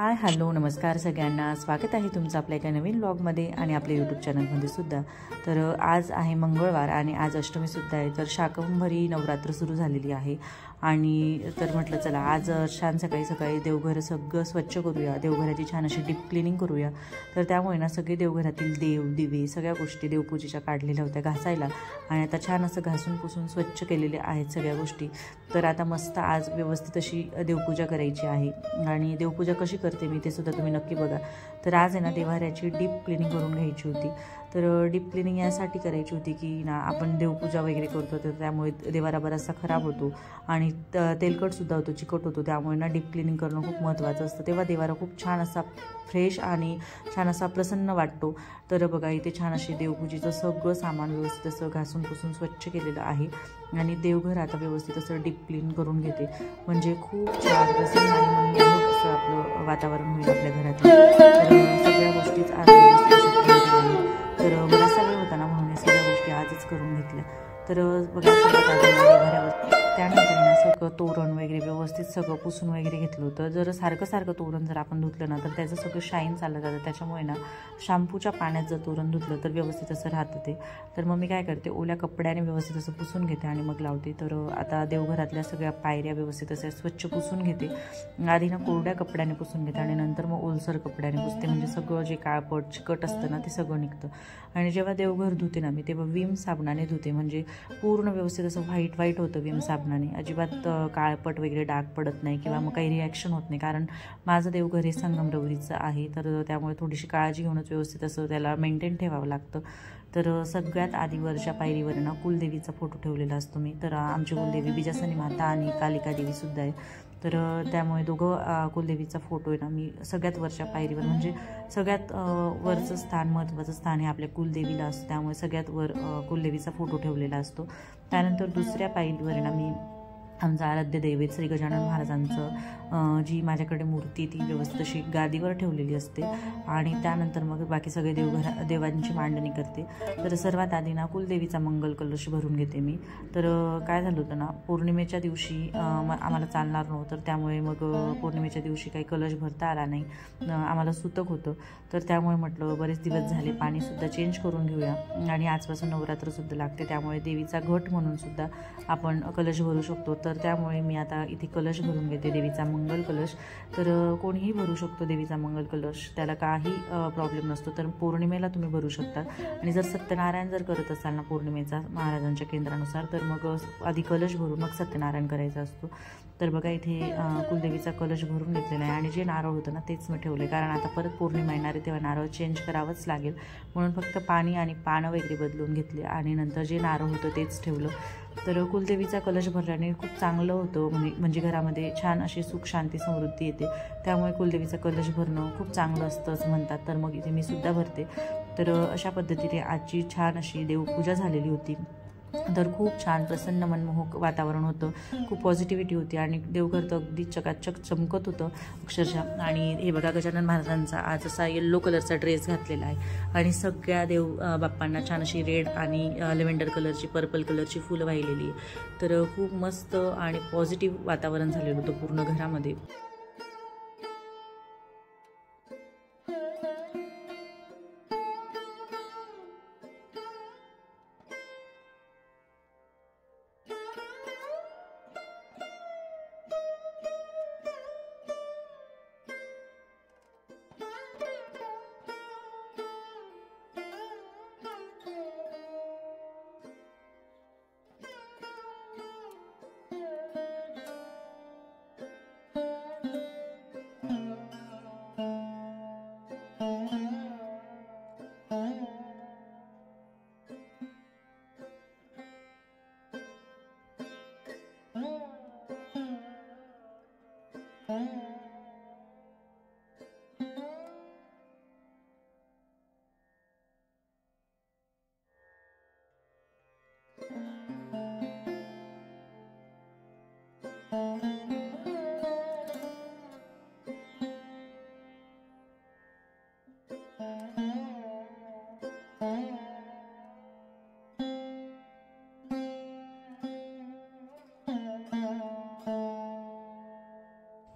Hi hello नमस्कार सगळ्यांना, स्वागत आहे तुमचं आपल्या एका नवीन व्लॉगमध्ये आणि आपल्या यूट्यूब चॅनलमध्ये सुद्धा। तर आज आहे मंगळवार आणि आज अष्टमीसुद्धा आहे। तर शाकंभरी नवरात्र सुरू झालेली आहे आणि तर म्हटलं चला आज छान सकाळी सकाळी देवघर सगळं स्वच्छ करूया, देवघराची छान अशी डीप क्लिनिंग करूया। तर त्यामुळे ना सगळे देवघरातील देव दिवे सगळ्या गोष्टी देवपूजेच्या काढलेल्या होत्या घासायला आणि आता छान असं घासून पुसून स्वच्छ केलेले आहेत सगळ्या गोष्टी। तर आता मस्त आज व्यवस्थित अशी देवपूजा करायची आहे आणि देवपूजा कशी करते मी ते सुद्धा तुम्ही नक्की बघा। तर आज आहे ना देवाऱ्याची डीप क्लिनिंग करून घ्यायची होती। तर डीप क्लिनिंग यासाठी करायची होती की ना आपण देवपूजा वगैरे करतो तर त्यामुळे देवारा बराचसा खराब होतो आणि तेलकटसुद्धा होतो, चिकट होतो। त्यामुळे ना डीप क्लिनिंग करणं खूप महत्त्वाचं असतं, तेव्हा देवारा खूप छान असा फ्रेश आणि छान असा प्रसन्न वाटतो। तर बघा इथे छान अशी देवपूजेचं सगळं सामान व्यवस्थित असं घासून पुसून स्वच्छ केलेलं आहे आणि देवघर आता व्यवस्थित असं डीप क्लीन करून घेते, म्हणजे खूप छान प्रसन्न आणि मनमोहक असं आपलं वातावरण होईल आपल्या घरात। तर सगळ्या गोष्टीच आज तर मला सगळं होता ना म्हणून सगळ्या गोष्टी आजच करून घेतल्या। तर बघा त्यानंतर ना सगळं तोरण वगैरे व्यवस्थित सगळं पुसून वगैरे घेतलं होतं। जर सारखं तोरण जर आपण धुतलं ना तर त्याचं सगळं शाईन चाललं जातं, त्याच्यामुळे ना शॅम्पूच्या पाण्यात जर तोरण धुतलं तर व्यवस्थित असं राहतं ते। तर मग मी काय करते, ओल्या कपड्याने व्यवस्थित असं पुसून घेते आणि मग लावते। तर आता देवघरातल्या सगळ्या पायऱ्या व्यवस्थित असं स्वच्छ पुसून घेते। आधी ना कोरड्या कपड्याने पुसून घेते आणि नंतर मग ओलसर कपड्याने पुसते, म्हणजे सगळं जे काळपट चिकट असतं ना ते सगळं निघतं। आणि जेव्हा देवघर धुते ना मी तेव्हा विम साबणाने धुते, म्हणजे पूर्ण व्यवस्थित असं व्हाईट होतं विम साबणाने, अजिबात काळपट वगैरे डाग पडत नाही किंवा मग काही रिॲक्शन होत नाही, कारण माझं देवघर हे संगमरवरीचं आहे तर त्यामुळे थोडीशी काळजी घेऊनच व्यवस्थित असं त्याला मेंटेन ठेवावं लागतं। तर सगळ्यात आधी वरच्या पायरीवर ना कुलदेवीचा फोटो ठेवलेला असतो मी। तर आमची कुलदेवी बिजासनी माता आणि कालिका देवीसुद्धा आहे, तर त्यामुळे दोघं कुलदेवीचा फोटो आहे ना मी सगळ्यात वरच्या पायरीवर, म्हणजे सगळ्यात वरचं स्थान महत्त्वाचं स्थान हे आपल्या कुलदेवीला असतं, त्यामुळे सगळ्यात वर कुलदेवीचा फोटो ठेवलेला असतो। त्यानंतर दुसऱ्या पायरीवर ना मी आमचं आराध्य दैवत श्री गजानन महाराजांचं जी माझ्याकडे मूर्ती ती व्यवस्थित अशी गादीवर ठेवलेली असते आणि त्यानंतर मग बाकी सगळे देवांची मांडणी करते। तर सर्वात आधी ना कुलदेवीचा मंगल कलश भरून घेते मी। तर काय झालं होतं ना पौर्णिमेच्या दिवशी आम्हाला चालणार नव्हतं, तर त्यामुळे मग पौर्णिमेच्या दिवशी काही कलश भरता आला नाही, आम्हाला सुतक होतं। तर त्यामुळे म्हटलं बरेच दिवस झाले पाणीसुद्धा चेंज करून घेऊया आणि आजपासून नवरात्रसुद्धा लागते, त्यामुळे देवीचा घट म्हणून सुद्धा आपण कलश भरू शकतो। तर त्यामुळे मी आता इथे कलश भरून घेते, देवीचा मंगल कलश। तर कोणीही भरू शकतो देवीचा मंगल कलश, त्याला काही प्रॉब्लेम नसतो। तर पौर्णिमेला तुम्ही भरू शकता आणि जर सत्यनारायण जर करत असाल ना पौर्णिमेचा महाराजांच्या केंद्रानुसार तर मग आधी कलश भरून मग सत्यनारायण करायचा असतो। तर बघा इथे कुलदेवीचा कलश भरून घेतलेला आहे आणि जे नारळ होतं ना तेच मी ठेवले, कारण आता परत पौर्णिमा येणार आहे तेव्हा नारळ चेंज करावंच लागेल, म्हणून फक्त पाणी आणि पानं वगैरे बदलून घेतले आणि नंतर जे नारळ होतं तेच ठेवलं। तर कुलदेवीचा कलश भरल्याने खूप चांगलं होतं, म्हणजे घरामध्ये छान अशी सुख शांती समृद्धी येते, त्यामुळे कुलदेवीचा कलश भरणं खूप चांगलं असतं असं म्हणतात। तर मग इथे मी सुद्धा भरते। तर अशा पद्धतीने आजची छान अशी देवपूजा झालेली होती। तर खूप छान प्रसन्न मनमोहक वातावरण होतं, खूप पॉझिटिव्हिटी होती आणि देवघर तर अगदी चकाचक चमकत होतं अक्षरशः। आणि हे बघा गजानन महाराजांचा आज असा येल्लो कलरचा ड्रेस घातलेला आहे आणि सगळ्या देव बाप्पांना छान अशी रेड आणि लेव्हेंडर कलरची पर्पल कलरची फुलं वाहिलेली आहे। तर खूप मस्त आणि पॉझिटिव्ह वातावरण झालेलं होतं पूर्ण घरामध्ये।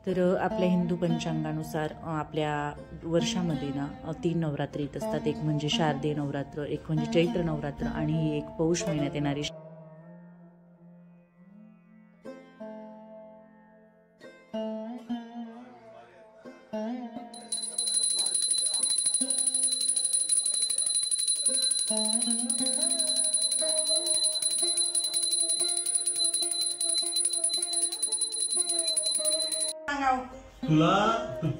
तर आपल्या हिंदू पंचांगानुसार आपल्या वर्षामध्ये ना 3 नवरात्र येत असतात. एक म्हणजे शारदीय नवरात्र, एक म्हणजे चैत्र नवरात्र आणि ही एक पौष महिन्यात येणारी तुला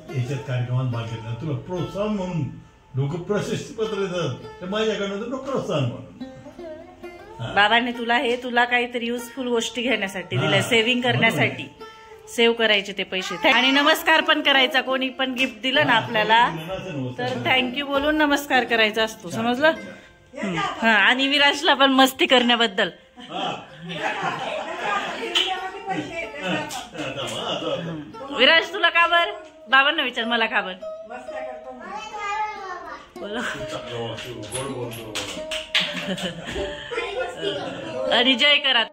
याच्यात कार्यक्रमात भाग घेतला, तुला प्रोत्साहन म्हणून लोक प्रशस्ती पत्र देतात, तर माझ्याकडनं तुला प्रोत्साहन म्हणून बाबांनी तुला काहीतरी युजफुल गोष्टी घेण्यासाठी दिल्या, सेव्हिंग करण्यासाठी, सेव्ह करायचे ते पैसे आणि नमस्कार पण करायचा. कोणी पण गिफ्ट दिलं ना आपल्याला तर थँक्यू बोलून नमस्कार करायचा असतो, समजलं? हा, आणि विराजला पण मस्ती करण्याबद्दल. विराज तुला का बर? बाबांना विचार, मला का बर? आणि जय करा.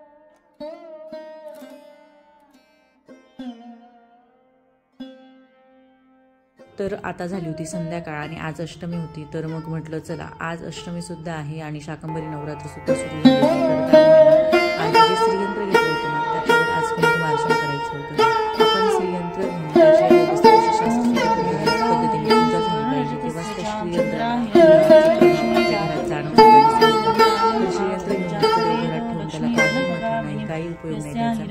तर आता झाली होती संध्याकाळ आणि आज अष्टमी होती. तर मग म्हटलं चला आज अष्टमी सुद्धा आहे आणि शाकंभरी नवरात्र सुद्धा सुरू झाली. तर त्यामुळे आज जे श्रीयंत्र घेतलं होतं ना त्याच्यावर आज कुंकुमार्चन करायचं होतं. आपण श्रीयंत्र घेऊन त्याच्या व्यवस्थित पद्धतीने पूजा झाली पाहिजे, तेव्हाच त्या श्रीयंत्राच्या घरात जाणं तर श्रीयंत्र घेऊन घरात ठेवून त्याला काही महत्व नाही, काही उपयोग नाही त्याचा.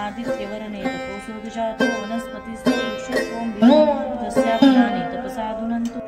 आदित्यवरणे तपोसुजातो वनस्पतिस्ते तस्या प्राणे तपसाधुनन्तु.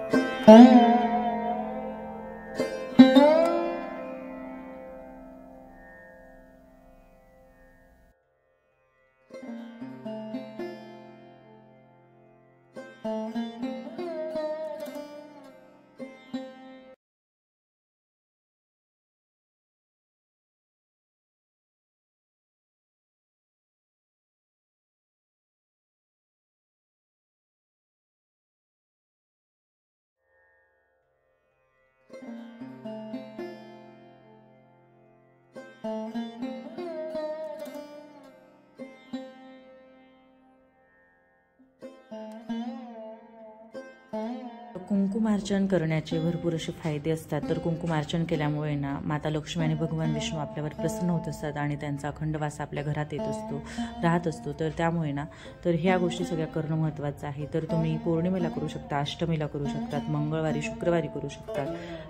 कुंकुमार्चन करण्याचे भरपूर असे फायदे असतात. तर कुंकुमार्चन केल्यामुळे ना माता लक्ष्मी आणि भगवान विष्णू आपल्यावर प्रसन्न होत असतात आणि त्यांचा अखंड वास आपल्या घरात येत असतो, राहत असतो. तर त्यामुळे ना तर ह्या गोष्टी सगळ्या करणं महत्त्वाचं आहे. तर तुम्ही पौर्णिमेला करू शकता, अष्टमीला करू शकतात, मंगळवारी, शुक्रवारी करू शकतात.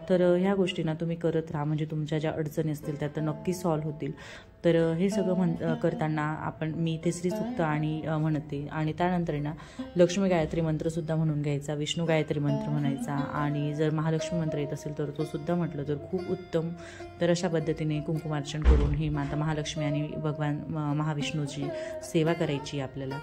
तर ह्या गोष्टी ना तुम्ही करत राहा, म्हणजे तुमच्या ज्या अडचणी असतील त्या तर नक्की सॉल्व्ह होतील. तर हे सगळं करताना मी इथे श्रीसूक्त आणि म्हणते आणि त्यानंतर ना लक्ष्मी गायत्री मंत्रसुद्धा म्हणून घ्यायचा, विष्णू गायत्री मंत्र म्हणायचा आणि जर महालक्ष्मी मंत्र येत असेल तर तो सुद्धा म्हटलं तर खूप उत्तम. तर अशा पद्धतीने कुंकुमार्चन करून ही माता महालक्ष्मी आणि भगवान महाविष्णूची सेवा करायची आपल्याला.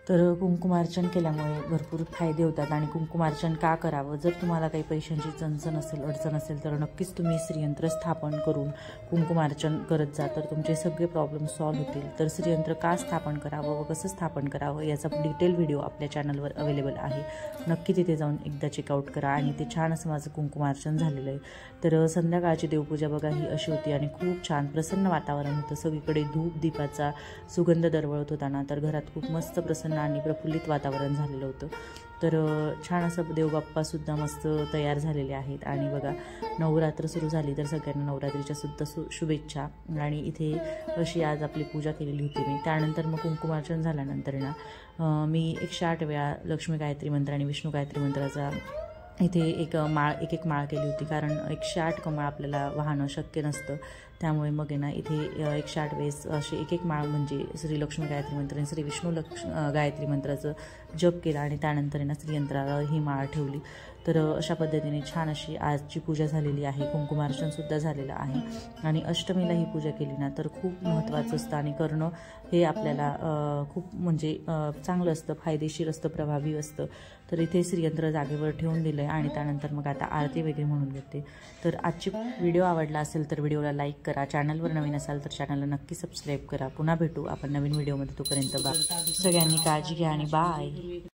तर कुंकुमार्चन केल्यामुळे भरपूर फायदे होतात. आणि कुंकुमार्चन का करावं, जर तुम्हाला काही पैशांची चणचण असेल, अडचण असेल तर नक्कीच तुम्ही श्रीयंत्र स्थापन करून कुंकुमार्चन करत जा, तर तुमचे सगळे प्रॉब्लेम सॉल्व्ह होतील. तर श्रीयंत्र का स्थापन करावं व कसं स्थापन करावं याचा डिटेल व्हिडिओ आपल्या चॅनलवर अवेलेबल आहे, नक्की तिथे जाऊन एकदा चेकआउट करा. आणि ते छान असं माझं कुंकुमार्चन झालेलं आहे. तर संध्याकाळची देवपूजा बघा ही अशी होती आणि खूप छान प्रसन्न वातावरण होतं. सगळीकडे धूप दीपाचा सुगंध दरवळत होता ना, तर घरात खूप मस्त प्रसन्न आणि प्रफुल्लित वातावरण झालेलं होतं. तर छान असं देवबाप्पासुद्धा मस्त तयार झालेले आहेत. आणि बघा नवरात्र सुरू झाली तर सगळ्यांना नवरात्रीच्या सुद्धा शुभेच्छा. आणि इथे अशी आज आपली पूजा केलेली होती मी. त्यानंतर मग कुंकुमार्चन झाल्यानंतर ना मी 108 वेळा लक्ष्मी गायत्री मंत्र आणि विष्णू गायत्री मंत्राचा इथे एक माळ केली होती, कारण 108 कमळ आपल्याला वाहणं शक्य नसतं. त्यामुळे मग आहे ना इथे 108 वेळेस असे एक माळ म्हणजे श्री लक्ष्मी गायत्री मंत्र आणि श्री विष्णू गायत्री मंत्राचं जप केला आणि त्यानंतर आहे ना श्रीयंत्राला ही माळ ठेवली। तर अशा पद्धतीने छान अशी आजची पूजा झालेली आहे। कुंकुमार्चनसुद्धा झालेलं आहे आणि अष्टमीला ही पूजा केली ना तर खूप महत्त्वाचं असतं आणि करणं हे आपल्याला खूप म्हणजे चांगलं असतं, फायदेशीर असतं, प्रभावी असतं। तर इथे श्रीयंत्र जागेवर ठेवून दिलं आहे आणि त्यानंतर मग आता आरती वगैरे म्हणून घेते। तर आजची व्हिडिओ आवडला असेल तर व्हिडिओला लाईक करा, चॅनलवर नवीन असाल तर चॅनलला नक्की सबस्क्राईब करा। पुन्हा भेटू आपण नवीन व्हिडिओमध्ये, तोपर्यंत सगळ्यांनी काळजी घ्या आणि बाय।